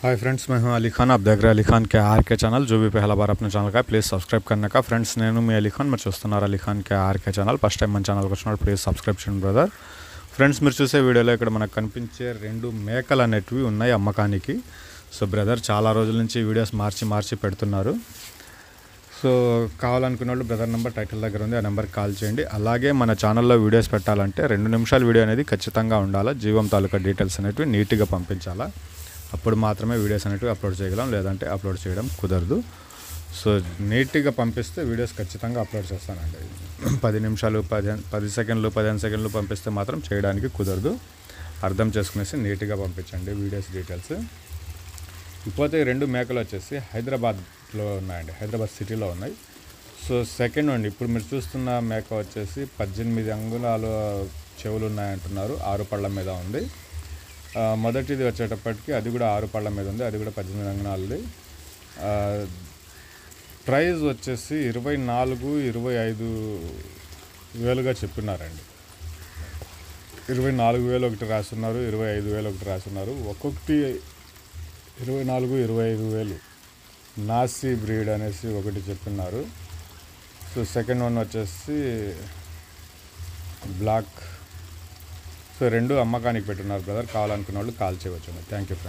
Hi friends, मैं हूं अली खान। आप देख रहे हैं अली खान के आर के ఛానల్। जो भी पहला बार अपने ఛానల్ का प्लीज़ सब्सक्రైబ్ करने का। ఫ్రెండ్స్, నేను మీ అలీ ఖాన్, మీరు చూస్తున్నారు Ali Khan K R K channel. First time మన ఛానల్కి వచ్చినప్పుడు ప్లీజ్ సబ్స్క్రైబ్ చేయండి బ్రదర్. ఫ్రెండ్స్, మీరు చూసే వీడియోలో ఇక్కడ మనకు కనిపించే 2 మేకలు అనేటివి ఉన్నాయి అమ్మకానికి. సో బ్రదర్ చాలా రోజుల నుంచి వీడియోస్ మార్చి పెడుతున్నారు. సో కావాలనుకున్న వాళ్ళు బ్రదర్ నెంబర్ టైటిల్ దగ్గర ఉంది, ఆ నెంబర్కి కాల్ చేయండి. అలాగే మన ఛానల్లో వీడియోస్ పెట్టాలంటే 2 నిమిషాల వీడియో అనేది ఖచ్చితంగా ఉండాలా. జీవం తాలూకా డీటెయిల్స్ అనేటివి నీట్గా పంపించాలా. అప్పుడు మాత్రమే వీడియోస్ అనేటివి అప్లోడ్ చేయగలం, లేదంటే అప్లోడ్ చేయడం కుదరదు. సో నీట్గా పంపిస్తే వీడియోస్ ఖచ్చితంగా అప్లోడ్ చేస్తానండి. 10 నిమిషాలు 10 సెకండ్లు 15 సెకండ్లు పంపిస్తే మాత్రం చేయడానికి కుదరదు. అర్థం చేసుకునేసి నీట్గా పంపించండి వీడియోస్ డీటెయిల్స్. ఇకపోతే 2 మేకలు వచ్చేసి హైదరాబాద్లో ఉన్నాయండి, హైదరాబాద్ సిటీలో ఉన్నాయి. సో సెకండ్ అండి, ఇప్పుడు మీరు చూస్తున్న మేక వచ్చేసి 18 అంగుళాలు చెవులు ఉన్నాయంటున్నారు, 6 పళ్ళ మీద ఉంది. మొదటిది వచ్చేటప్పటికి అది కూడా 6 పళ్ళ మీద ఉంది, అది కూడా 18 అంగుళాలది. ప్రైస్ వచ్చేసి 24-25 వేలుగా చెప్పినారండి. 24,000 ఒకటి రాస్తున్నారు, 25,000 ఒకటి రాస్తున్నారు. ఒక్కొక్కటి 24-25,000. నాసి బ్రీడ్ అనేసి ఒకటి చెప్పినారు. సో సెకండ్ వన్ వచ్చేసి బ్లాక్. సో 2 అమ్మకానికి పెట్టున్నారు బ్రదర్. కావాలనుకున్న వాళ్ళు కాల్ చేయవచ్చు. Thank you friends.